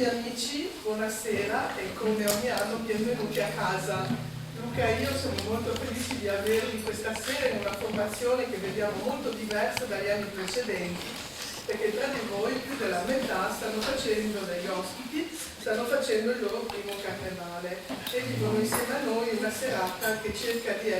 miei amici, buonasera e come ogni anno benvenuti a casa. Luca e io siamo molto felici di avervi questa sera in una formazione che vediamo molto diversa dagli anni precedenti, perché tra di voi più della metà stanno facendo degli ospiti, stanno facendo il loro primo carnevale e vivono insieme a noi una serata che cerca di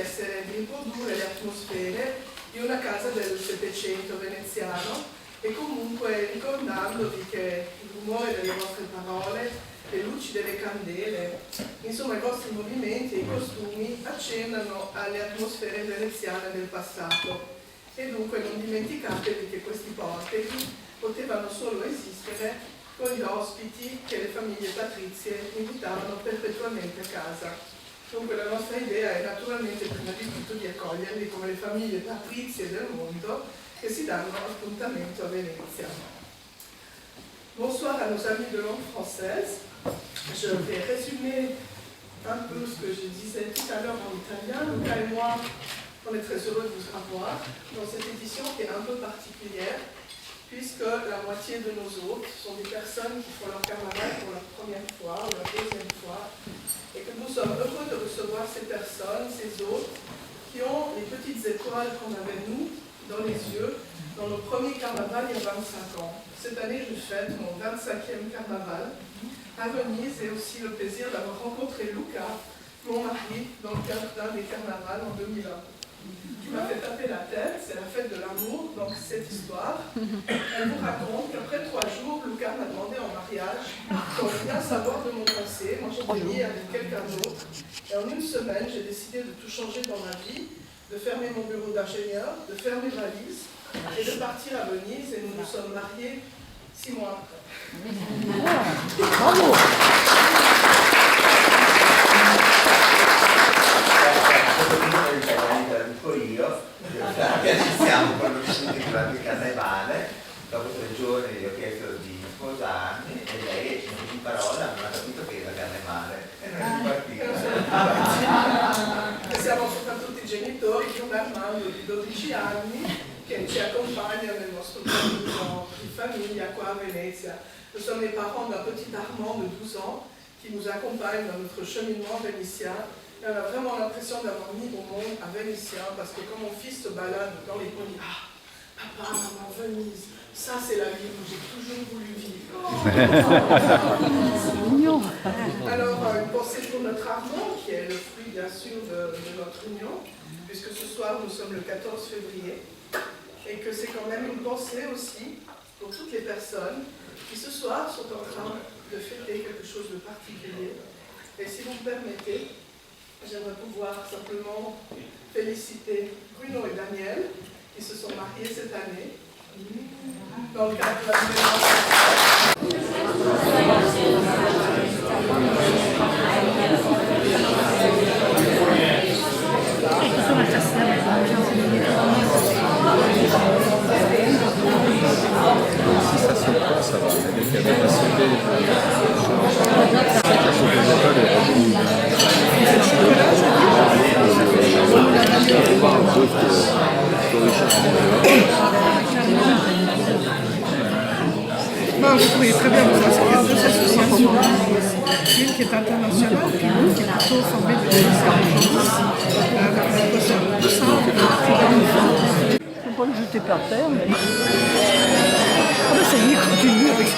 riprodurre le atmosfere di una casa del Settecento veneziano e comunque ricordandovi che il rumore delle vostre parole, le luci delle candele, insomma i vostri movimenti e i costumi accennano alle atmosfere veneziane del passato e dunque non dimenticatevi che questi portici potevano solo esistere con gli ospiti che le famiglie patrizie invitavano perpetuamente a casa. Dunque la nostra idea è naturalmente prima di tutto di accoglierli come le famiglie patrizie del mondo che si danno appuntamento a Venezia. Bonsoir à nos amis de langue française. Je vais résumer un peu ce que je disais tout à l'heure en italien. Luca et moi, on est très heureux de vous avoir dans cette édition qui est un peu particulière, puisque la moitié de nos hôtes sont des personnes qui font leur carnaval pour la première fois ou la deuxième fois, et que nous sommes heureux de recevoir ces personnes, ces hôtes, qui ont les petites étoiles qu'on avait nous dans les yeux dans nos premiers carnavals il y a 25 ans. Cette année, je fête mon 25e carnaval à Venise et aussi le plaisir d'avoir rencontré Luca, mon mari, dans le cadre d'un des carnavals en 2001. Tu m'as fait taper la tête, c'est la fête de l'amour, donc cette histoire, elle vous raconte qu'après 3 jours, Luca m'a demandé en mariage pour bien savoir de mon passé. Moi, j'ai lié avec quelqu'un d'autre. Et en une semaine, j'ai décidé de tout changer dans ma vie, de fermer mon bureau d'ingénieur, de faire mes valises et de partir à Venise. Et nous nous sommes mariés 6 mois après. Bravo! Siamo quando siamo durante il carnevale, dopo 3 giorni gli ho chiesto di sposarmi e lei in parola non ha capito che era carnevale e non è ripartita. Siamo soprattutto i genitori di un Armando di 12 anni che ci accompagna nel nostro cammino di famiglia qua a Venezia. Nous sommes les parents d'un petit Armand de 12 ans qui nous accompagne dans notre cheminement vénitien. Et on a vraiment l'impression d'avoir mis au monde un Vénitien parce que quand mon fils se balade dans les coins, il dit « Ah, papa, maman, Venise, ça c'est la ville où j'ai toujours voulu vivre. » Alors, une pensée pour notre Armand, qui est le fruit bien sûr de notre union, puisque ce soir nous sommes le 14 février, et que c'est quand même une pensée aussi pour toutes les personnes qui ce soir sont en train de fêter quelque chose de particulier. Et si vous me permettez, j'aimerais pouvoir simplement féliciter Bruno et Daniel qui se sont mariés cette année dans le cadre de la Non, vous pouvez très bien vous inscrire à 2 associations. Une qui est internationale, puis l'autre qui est plutôt formée de avec la potion tout simple, il ne faut pas le jeter par terre. Mais... Ah ben ça y est, continue avec ça.